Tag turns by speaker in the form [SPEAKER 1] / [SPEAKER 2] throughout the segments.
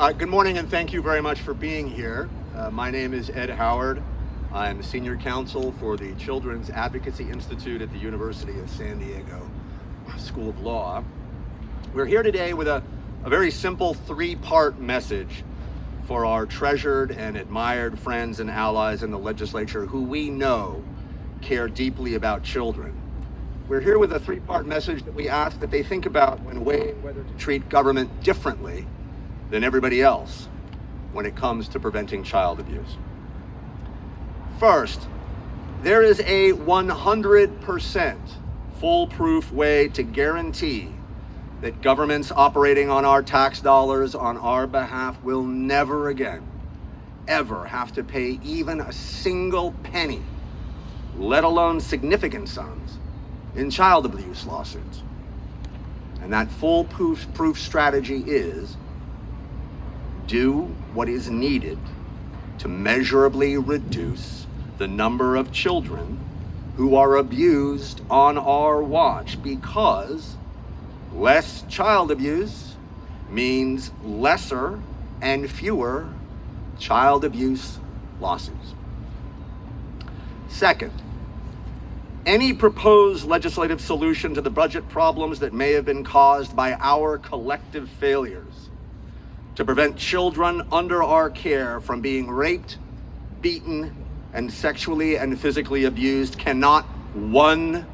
[SPEAKER 1] Good morning, and thank you very much for being here. My name is Ed Howard. I'm the senior counsel for the Children's Advocacy Institute at the University of San Diego School of Law. We're here today with a very simple three-part message for our treasured and admired friends and allies in the legislature who we know care deeply about children. We're here with a three-part message that we ask that they think about when weighing whether to treat government differently than everybody else when it comes to preventing child abuse. First, there is a 100% foolproof way to guarantee that governments operating on our tax dollars on our behalf will never again, ever have to pay even a single penny, let alone significant sums, in child abuse lawsuits. And that foolproof strategy is do what is needed to measurably reduce the number of children who are abused on our watch, because less child abuse means lesser and fewer child abuse lawsuits. Second, any proposed legislative solution to the budget problems that may have been caused by our collective failures to prevent children under our care from being raped, beaten, and sexually and physically abused cannot one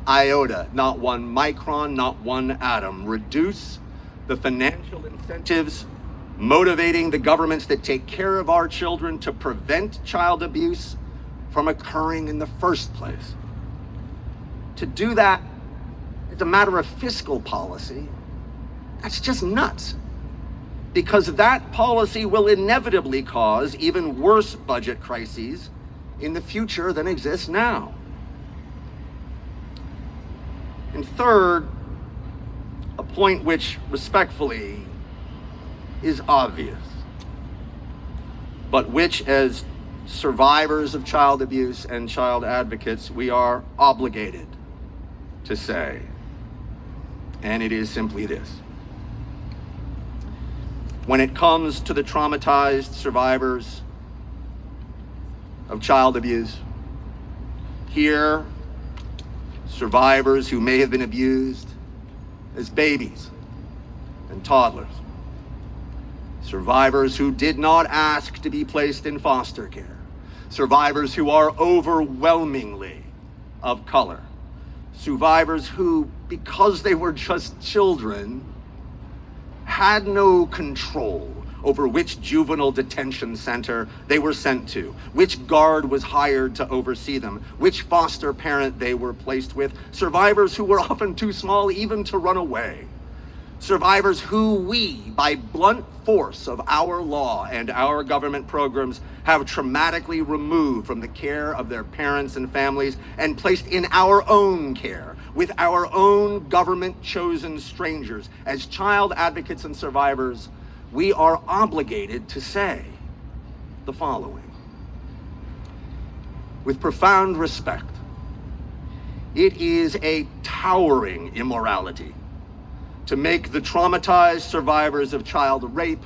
[SPEAKER 1] iota, not one micron, not one atom, reduce the financial incentives motivating the governments that take care of our children to prevent child abuse from occurring in the first place. To do that is a matter of fiscal policy. That's just nuts, because that policy will inevitably cause even worse budget crises in the future than exist now. And third, a point which respectfully is obvious, but which as survivors of child abuse and child advocates, we are obligated to say, and it is simply this. When it comes to the traumatized survivors of child abuse, here, survivors who may have been abused as babies and toddlers, survivors who did not ask to be placed in foster care, survivors who are overwhelmingly of color, survivors who, because they were just children, had no control over which juvenile detention center they were sent to, which guard was hired to oversee them, which foster parent they were placed with, survivors who were often too small even to run away, survivors who we, by blunt force of our law and our government programs, have traumatically removed from the care of their parents and families and placed in our own care with our own government-chosen strangers. As child advocates and survivors, we are obligated to say the following. With profound respect, it is a towering immorality to make the traumatized survivors of child rape,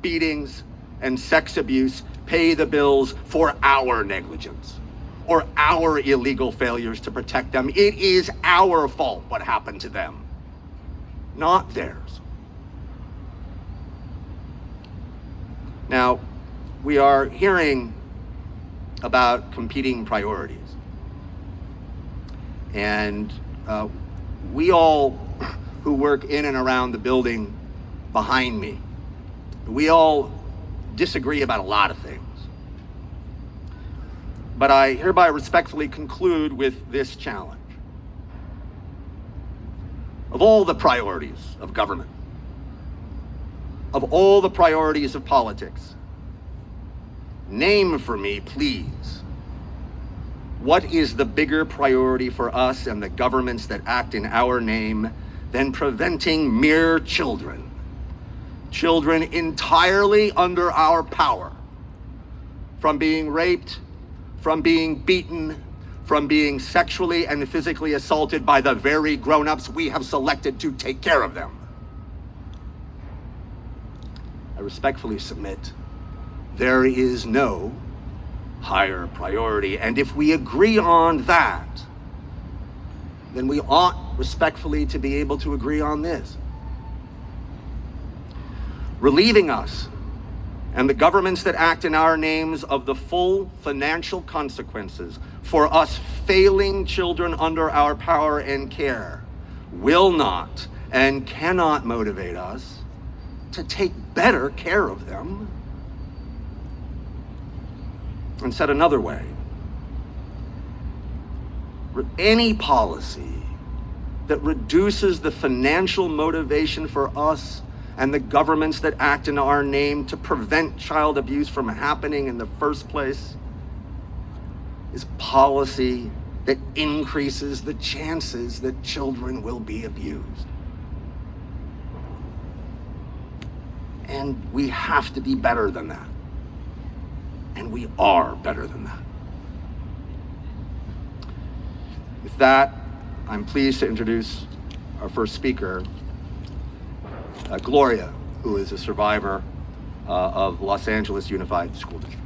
[SPEAKER 1] beatings, and sex abuse pay the bills for our negligence or our illegal failures to protect them. It is our fault what happened to them, not theirs. Now, we are hearing about competing priorities. And we all who work in and around the building behind me, we all disagree about a lot of things. But I hereby respectfully conclude with this challenge. Of all the priorities of government, of all the priorities of politics, name for me, please, what is the bigger priority for us and the governments that act in our name than preventing mere children entirely under our power, from being raped, from being beaten, from being sexually and physically assaulted by the very grown-ups we have selected to take care of them? I respectfully submit there is no higher priority. And if we agree on that, then we ought respectfully to be able to agree on this. Relieving us and the governments that act in our names of the full financial consequences for us failing children under our power and care will not and cannot motivate us to take better care of them. And said another way, any policy that reduces the financial motivation for us and the governments that act in our name to prevent child abuse from happening in the first place is policy that increases the chances that children will be abused. And we have to be better than that. And we are better than that. With that, I'm pleased to introduce our first speaker, Gloria, who is a survivor of Los Angeles Unified School District.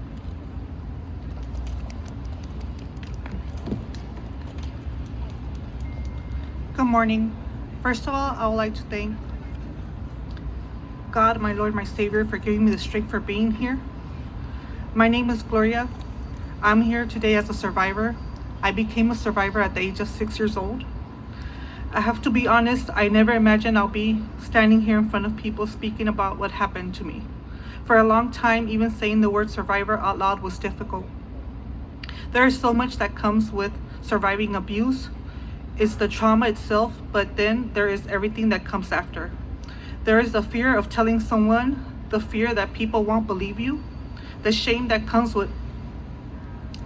[SPEAKER 2] Good morning. First of all, I would like to thank God, my Lord, my Savior, for giving me the strength for being here. My name is Gloria. I'm here today as a survivor. I became a survivor at the age of 6 years old. I have to be honest, I never imagined I'll be standing here in front of people speaking about what happened to me. For a long time, even saying the word survivor out loud was difficult. There is so much that comes with surviving abuse. It's the trauma itself, but then there is everything that comes after. There is the fear of telling someone, the fear that people won't believe you, the shame that comes with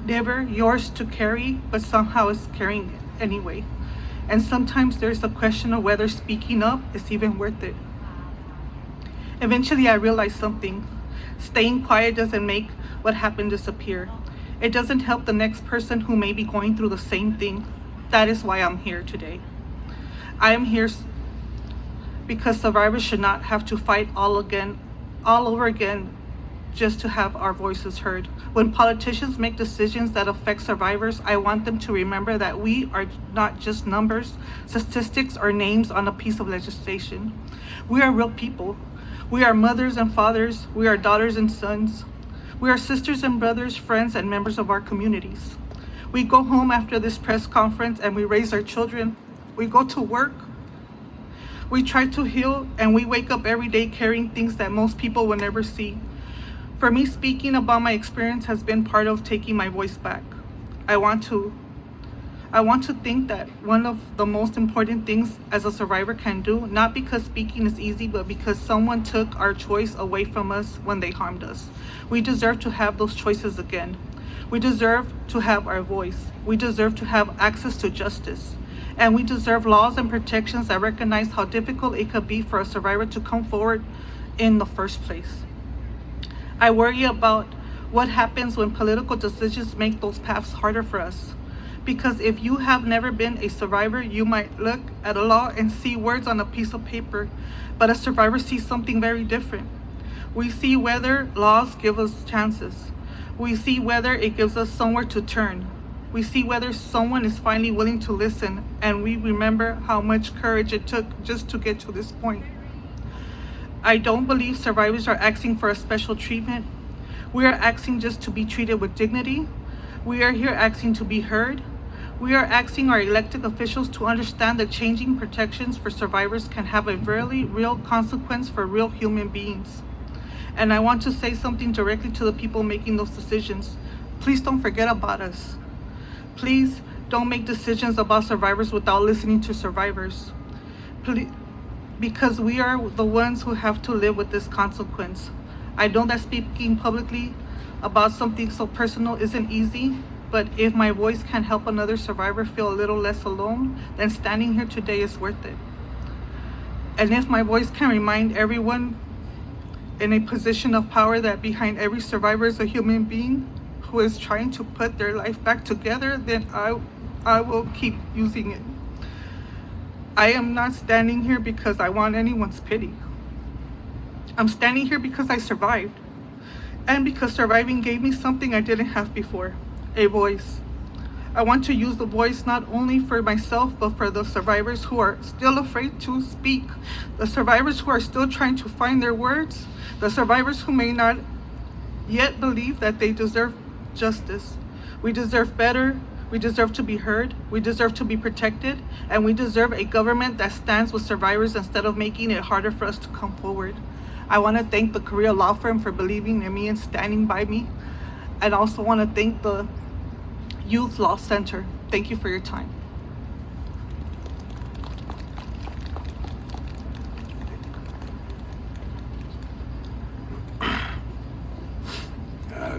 [SPEAKER 2] never yours to carry, but somehow is carrying it anyway. And sometimes there's a question of whether speaking up is even worth it. Eventually I realized something. Staying quiet doesn't make what happened disappear. It doesn't help the next person who may be going through the same thing. That is why I'm here today. I am here because survivors should not have to fight all over again just to have our voices heard. When politicians make decisions that affect survivors, I want them to remember that we are not just numbers, statistics, or names on a piece of legislation. We are real people. We are mothers and fathers. We are daughters and sons. We are sisters and brothers, friends, and members of our communities. We go home after this press conference and we raise our children. We go to work. We try to heal, and we wake up every day carrying things that most people will never see. For me, speaking about my experience has been part of taking my voice back. I want to think that one of the most important things as a survivor can do, not because speaking is easy, but because someone took our choice away from us when they harmed us. We deserve to have those choices again. We deserve to have our voice. We deserve to have access to justice. And we deserve laws and protections that recognize how difficult it could be for a survivor to come forward in the first place. I worry about what happens when political decisions make those paths harder for us. Because if you have never been a survivor, you might look at a law and see words on a piece of paper, but a survivor sees something very different. We see whether laws give us chances. We see whether it gives us somewhere to turn. We see whether someone is finally willing to listen, and we remember how much courage it took just to get to this point. I don't believe survivors are asking for a special treatment. We are asking just to be treated with dignity. We are here asking to be heard. We are asking our elected officials to understand that changing protections for survivors can have a very real consequence for real human beings. And I want to say something directly to the people making those decisions. Please don't forget about us. Please don't make decisions about survivors without listening to survivors. Please, because we are the ones who have to live with this consequence. I know that speaking publicly about something so personal isn't easy, but if my voice can help another survivor feel a little less alone, then standing here today is worth it. And if my voice can remind everyone in a position of power that behind every survivor is a human being who is trying to put their life back together, then I will keep using it. I am not standing here because I want anyone's pity. I'm standing here because I survived, and because surviving gave me something I didn't have before, a voice. I want to use the voice not only for myself, but for the survivors who are still afraid to speak, the survivors who are still trying to find their words, the survivors who may not yet believe that they deserve justice. We deserve better. We deserve to be heard. We deserve to be protected. And we deserve a government that stands with survivors instead of making it harder for us to come forward. I want to thank the Korea Law Firm for believing in me and standing by me. And also want to thank the Youth Law Center. Thank you for your time.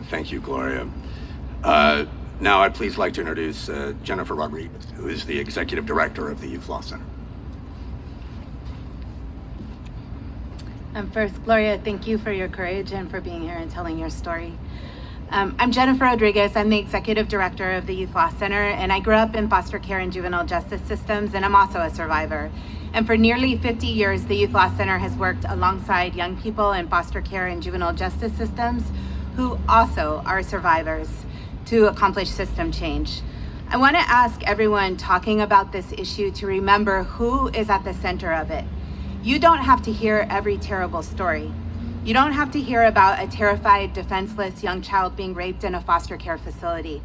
[SPEAKER 1] Thank you, Gloria. Now I'd please like to introduce Jennifer Rodriguez, who is the Executive Director of the Youth Law Center.
[SPEAKER 3] First, Gloria, thank you for your courage and for being here and telling your story. I'm Jennifer Rodriguez. I'm the Executive Director of the Youth Law Center, and I grew up in foster care and juvenile justice systems, and I'm also a survivor. And for nearly 50 years, the Youth Law Center has worked alongside young people in foster care and juvenile justice systems who also are survivors to accomplish system change. I want to ask everyone talking about this issue to remember who is at the center of it. You don't have to hear every terrible story. You don't have to hear about a terrified, defenseless young child being raped in a foster care facility,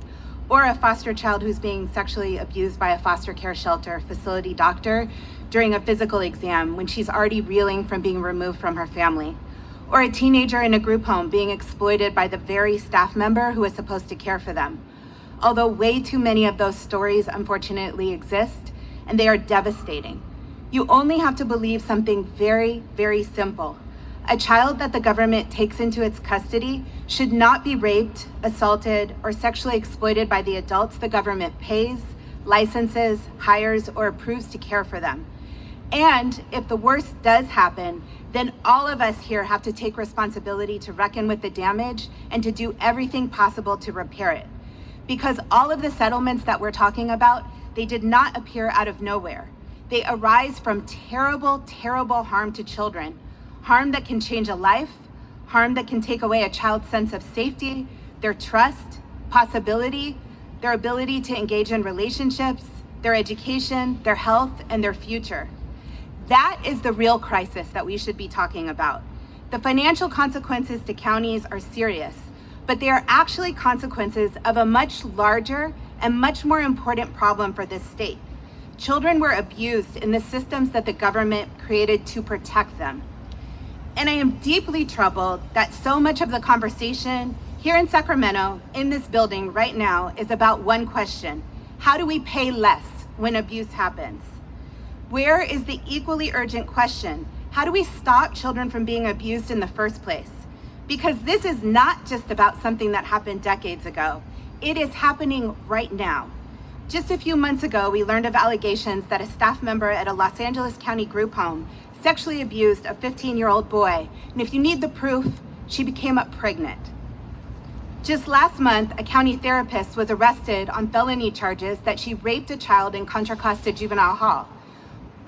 [SPEAKER 3] or a foster child who's being sexually abused by a foster care shelter facility doctor during a physical exam when she's already reeling from being removed from her family, or a teenager in a group home being exploited by the very staff member who is supposed to care for them. Although way too many of those stories unfortunately exist, and they are devastating. You only have to believe something very, very simple. A child that the government takes into its custody should not be raped, assaulted, or sexually exploited by the adults the government pays, licenses, hires, or approves to care for them. And if the worst does happen, then all of us here have to take responsibility to reckon with the damage and to do everything possible to repair it. Because all of the settlements that we're talking about, they did not appear out of nowhere. They arise from terrible, terrible harm to children. Harm that can change a life, harm that can take away a child's sense of safety, their trust, possibility, their ability to engage in relationships, their education, their health, and their future. That is the real crisis that we should be talking about. The financial consequences to counties are serious, but they are actually consequences of a much larger and much more important problem for this state. Children were abused in the systems that the government created to protect them. And I am deeply troubled that so much of the conversation here in Sacramento, in this building right now, is about one question: how do we pay less when abuse happens? Where is the equally urgent question: how do we stop children from being abused in the first place? Because this is not just about something that happened decades ago. It is happening right now. Just a few months ago, we learned of allegations that a staff member at a Los Angeles County group home sexually abused a 15-year-old boy, and if you need the proof, she became pregnant. Just last month, a county therapist was arrested on felony charges that she raped a child in Contra Costa Juvenile Hall,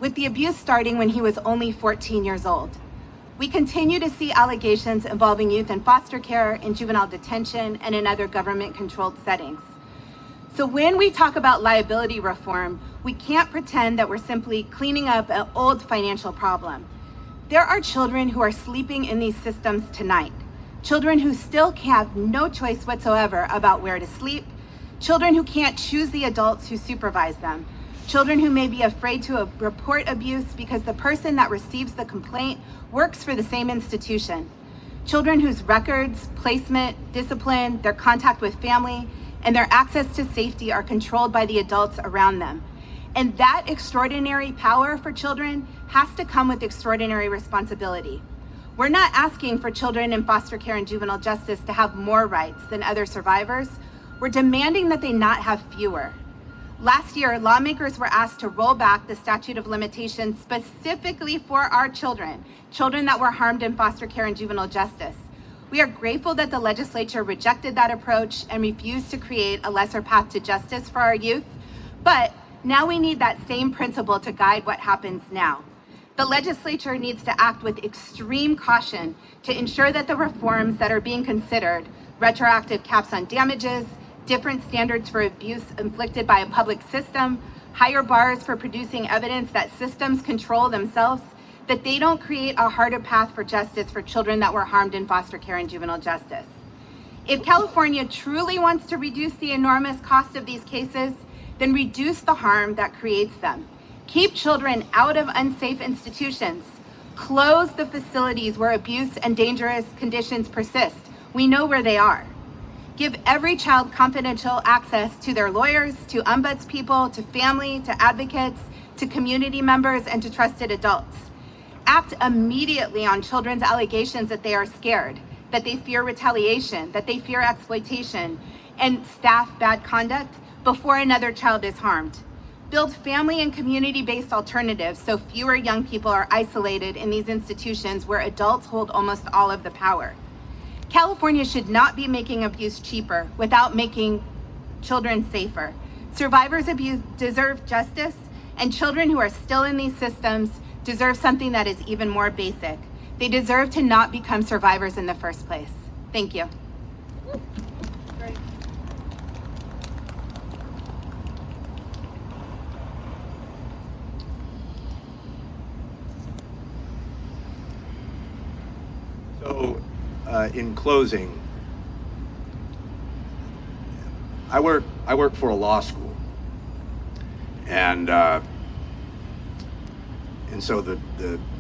[SPEAKER 3] with the abuse starting when he was only 14 years old. We continue to see allegations involving youth in foster care, in juvenile detention, and in other government-controlled settings. So when we talk about liability reform, we can't pretend that we're simply cleaning up an old financial problem. There are children who are sleeping in these systems tonight, children who still have no choice whatsoever about where to sleep, children who can't choose the adults who supervise them, children who may be afraid to report abuse because the person that receives the complaint works for the same institution, children whose records, placement, discipline, their contact with family, and their access to safety are controlled by the adults around them. And that extraordinary power for children has to come with extraordinary responsibility. We're not asking for children in foster care and juvenile justice to have more rights than other survivors. We're demanding that they not have fewer. Last year, lawmakers were asked to roll back the statute of limitations specifically for our children that were harmed in foster care and juvenile justice. We are grateful that the legislature rejected that approach and refused to create a lesser path to justice for our youth, but now we need that same principle to guide what happens now. The legislature needs to act with extreme caution to ensure that the reforms that are being considered, retroactive caps on damages, different standards for abuse inflicted by a public system, higher bars for producing evidence that systems control themselves, that they don't create a harder path for justice for children that were harmed in foster care and juvenile justice. If California truly wants to reduce the enormous cost of these cases, then reduce the harm that creates them. Keep children out of unsafe institutions. Close the facilities where abuse and dangerous conditions persist. We know where they are. Give every child confidential access to their lawyers, to ombudspeople, to family, to advocates, to community members, and to trusted adults. Act immediately on children's allegations that they are scared, that they fear retaliation, that they fear exploitation, and staff bad conduct before another child is harmed. Build family and community-based alternatives so fewer young people are isolated in these institutions where adults hold almost all of the power. California should not be making abuse cheaper without making children safer. Survivors of abuse deserve justice, and children who are still in these systems deserve something that is even more basic. They deserve to not become survivors in the first place. Thank you.
[SPEAKER 2] Great.
[SPEAKER 1] So, in closing, I work for a law school, and so the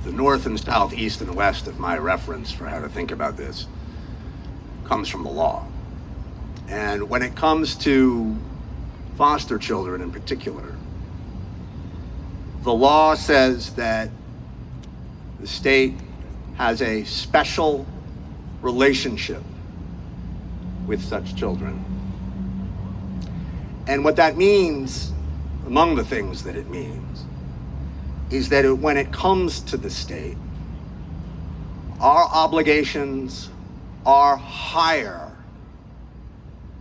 [SPEAKER 1] north and south, east and west of my reference for how to think about this comes from the law. And when it comes to foster children in particular, the law says that the state has a special relationship with such children. And what that means, among the things that it means, is that when it comes to the state, our obligations are higher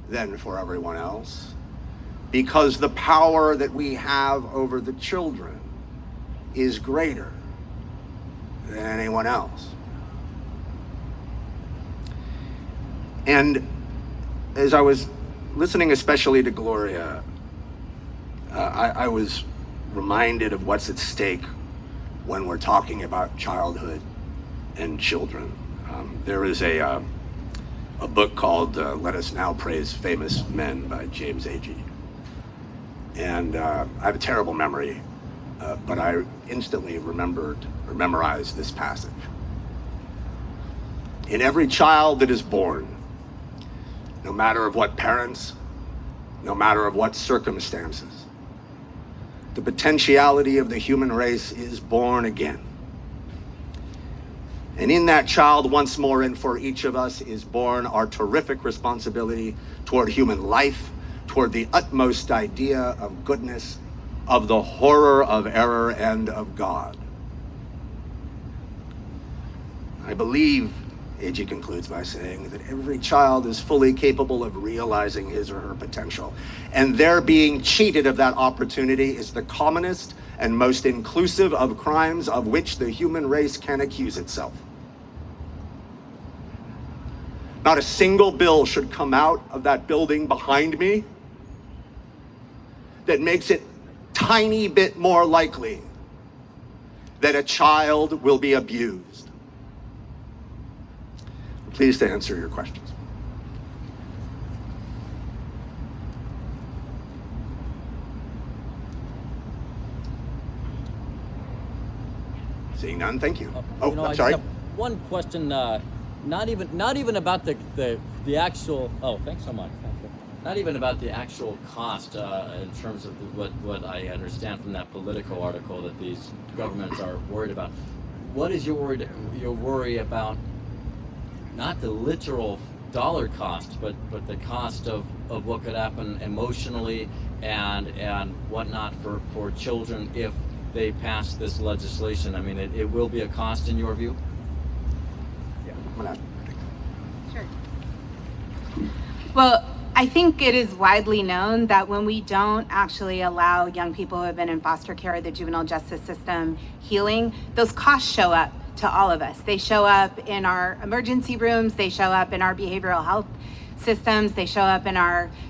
[SPEAKER 1] than for everyone else, because the power that we have over the children is greater than anyone else. And as I was listening especially to Gloria, I was reminded of what's at stake when we're talking about childhood and children. There is a book called Let Us Now Praise Famous Men by James Agee. And I have a terrible memory, but I instantly memorized this passage. In every child that is born, no matter of what parents, no matter of what circumstances, the potentiality of the human race is born again. And in that child, once more, and for each of us, is born our terrific responsibility toward human life, toward the utmost idea of goodness, of the horror of error and of God. I believe, Agee concludes by saying, that every child is fully capable of realizing his or her potential. And their being cheated of that opportunity is the commonest and most inclusive of crimes of which the human race can accuse itself. Not a single bill should come out of that building behind me that makes it tiny bit more likely that a child will be abused. Pleased to answer your questions. Seeing none, thank you. I'm
[SPEAKER 4] I
[SPEAKER 1] sorry.
[SPEAKER 4] just have one question. Not even about the actual. Oh, thanks so much. Thank you. Not even about the actual cost in terms of what I understand from that Politico article that these governments are worried about. What is your worry about? Not the literal dollar cost, but the cost of what could happen emotionally and whatnot for children if they pass this legislation. I mean, it will be a cost in your view?
[SPEAKER 3] Sure. Well, I think it is widely known that when we don't actually allow young people who have been in foster care or the juvenile justice system healing, those costs show up to all of us. They show up in our emergency rooms, they show up in our behavioral health systems, they show up in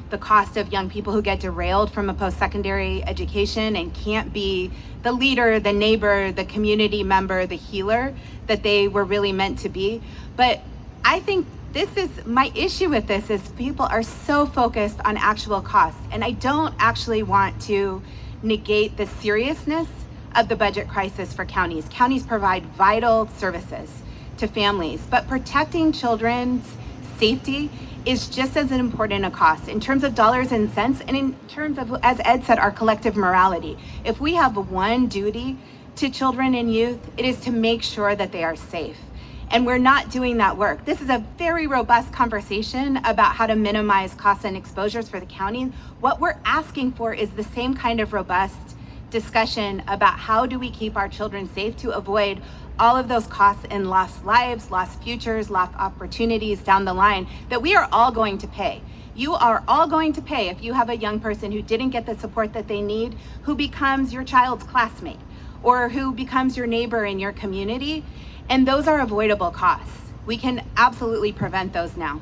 [SPEAKER 3] the cost of young people who get derailed from a post-secondary education and can't be the leader, the neighbor, the community member, the healer that they were really meant to be. But I think this is my issue with this is people are so focused on actual costs, and I don't actually want to negate the seriousness of the budget crisis for counties. Counties provide vital services to families, but protecting children's safety is just as important a cost in terms of dollars and cents, and in terms of, as Ed said, our collective morality. If we have one duty to children and youth, it is to make sure that they are safe. And we're not doing that work. This is a very robust conversation about how to minimize costs and exposures for the county. What we're asking for is the same kind of robust discussion about how do we keep our children safe to avoid all of those costs and lost lives, lost futures, lost opportunities down the line that we are all going to pay. You are all going to pay if you have a young person who didn't get the support that they need, who becomes your child's classmate, or who becomes your neighbor in your community. And those are avoidable costs. We can absolutely prevent those now.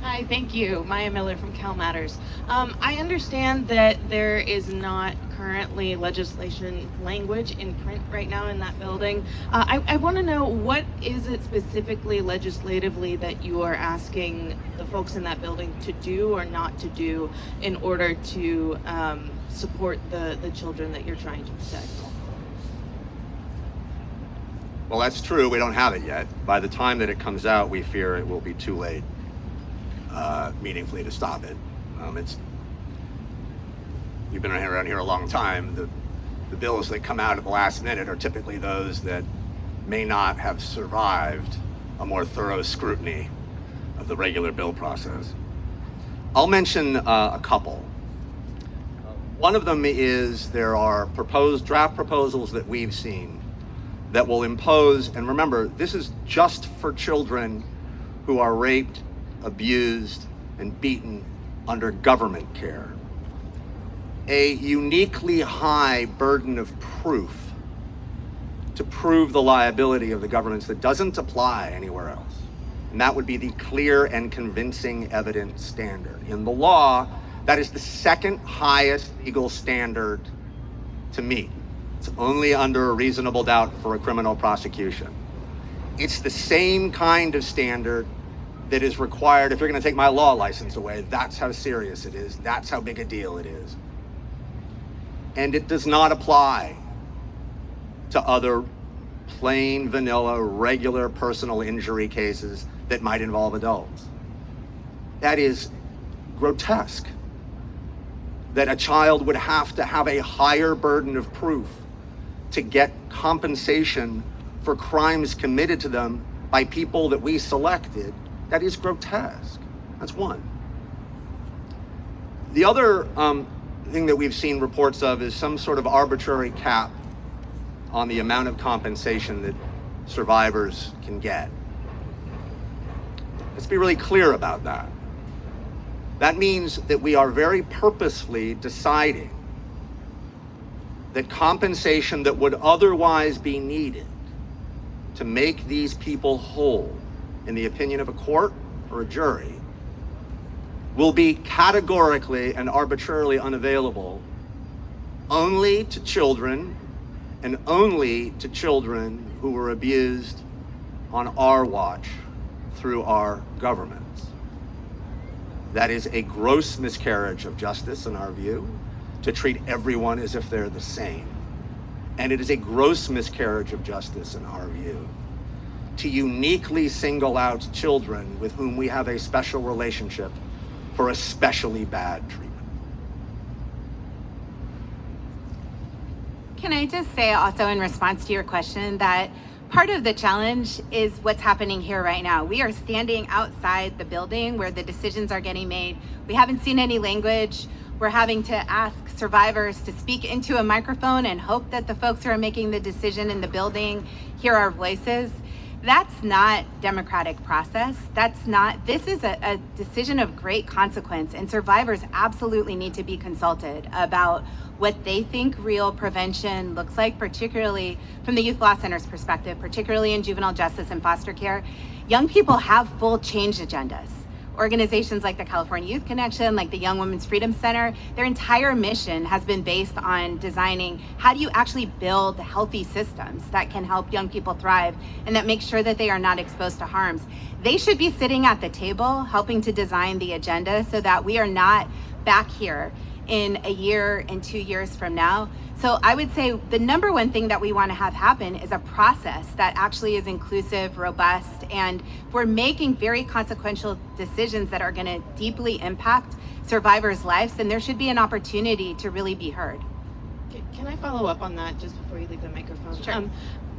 [SPEAKER 5] Hi, thank you. Maya Miller from Cal Matters. I understand that there is not currently legislation language in print right now in that building. I want to know, what is it specifically legislatively that you are asking the folks in that building to do or not to do in order to support the children that you're trying to protect?
[SPEAKER 1] Well, that's true. We don't have it yet. By the time that it comes out, we fear it will be too late meaningfully to stop it. You've been around here a long time. The bills that come out at the last minute are typically those that may not have survived a more thorough scrutiny of the regular bill process. I'll mention a couple. One of them is there are draft proposals that we've seen that will impose, and remember, this is just for children who are raped, abused, and beaten under government care, a uniquely high burden of proof to prove the liability of the governments that doesn't apply anywhere else. And that would be the clear and convincing evidence standard. In the law, that is the second highest legal standard to meet. It's only under a reasonable doubt for a criminal prosecution. It's the same kind of standard that is required if you're going to take my law license away. That's how serious it is. That's how big a deal it is. And it does not apply to other plain vanilla, regular personal injury cases that might involve adults. That is grotesque, that a child would have to have a higher burden of proof to get compensation for crimes committed to them by people that we selected. That is grotesque. That's one. The other thing that we've seen reports of is some sort of arbitrary cap on the amount of compensation that survivors can get. Let's be really clear about that. That means that we are very purposefully deciding that compensation that would otherwise be needed to make these people whole, in the opinion of a court or a jury, will be categorically and arbitrarily unavailable only to children, and only to children who were abused on our watch through our governments. That is a gross miscarriage of justice in our view, to treat everyone as if they're the same. And it is a gross miscarriage of justice in our view to uniquely single out children with whom we have a special relationship for especially bad treatment.
[SPEAKER 3] Can I just say also in response to your question that part of the challenge is what's happening here right now. We are standing outside the building where the decisions are getting made. We haven't seen any language. we're having to ask survivors to speak into a microphone and hope that the folks who are making the decision in the building hear our voices. That's not democratic process. This is a decision of great consequence, and survivors absolutely need to be consulted about what they think real prevention looks like, particularly from the Youth Law Center's perspective, particularly in juvenile justice and foster care. Young people have full change agendas. Organizations like the California Youth Connection, like the Young Women's Freedom Center, their entire mission has been based on designing how do you actually build healthy systems that can help young people thrive and that make sure that they are not exposed to harms. They should be sitting at the table helping to design the agenda so that we are not back here in a year and 2 years from now. So I would say the number one thing that we want to have happen is a process that actually is inclusive, robust, and we're making very consequential decisions that are going to deeply impact survivors' lives, and there should be an opportunity to really be heard.
[SPEAKER 5] Can I follow up on that just before you leave the microphone?
[SPEAKER 3] Sure.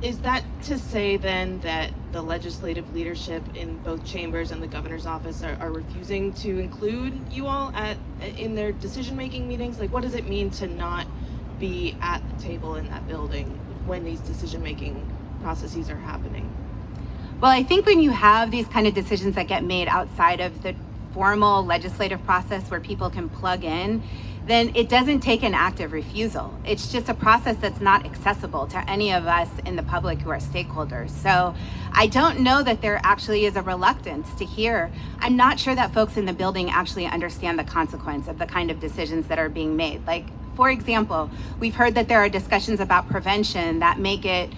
[SPEAKER 5] Is that to say then that the legislative leadership in both chambers and the governor's office are refusing to include you all in their decision-making meetings? Like, what does it mean to not be at the table in that building when these decision-making processes are happening?
[SPEAKER 3] Well, I think when you have these kind of decisions that get made outside of the formal legislative process where people can plug in, then it doesn't take an active refusal. It's just a process that's not accessible to any of us in the public who are stakeholders. So I don't know that there actually is a reluctance to hear. I'm not sure that folks in the building actually understand the consequence of the kind of decisions that are being made. Like, for example, we've heard that there are discussions about prevention that make it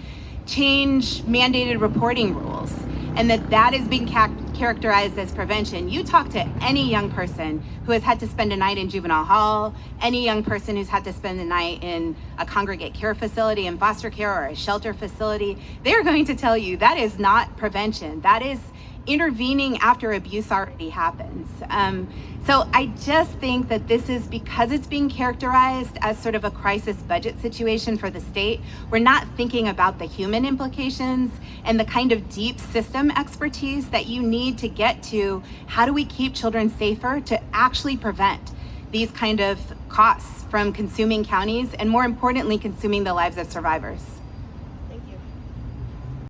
[SPEAKER 3] change mandated reporting rules, and that is being characterized as prevention. You talk to any young person who has had to spend a night in juvenile hall, any young person who's had to spend the night in a congregate care facility, in foster care or a shelter facility, they're going to tell you that is not prevention. That is intervening after abuse already happens. So I just think that this is because it's being characterized as sort of a crisis budget situation for the state. We're not thinking about the human implications and the kind of deep system expertise that you need to get to how do we keep children safer to actually prevent these kind of costs from consuming counties and, more importantly, consuming the lives of survivors.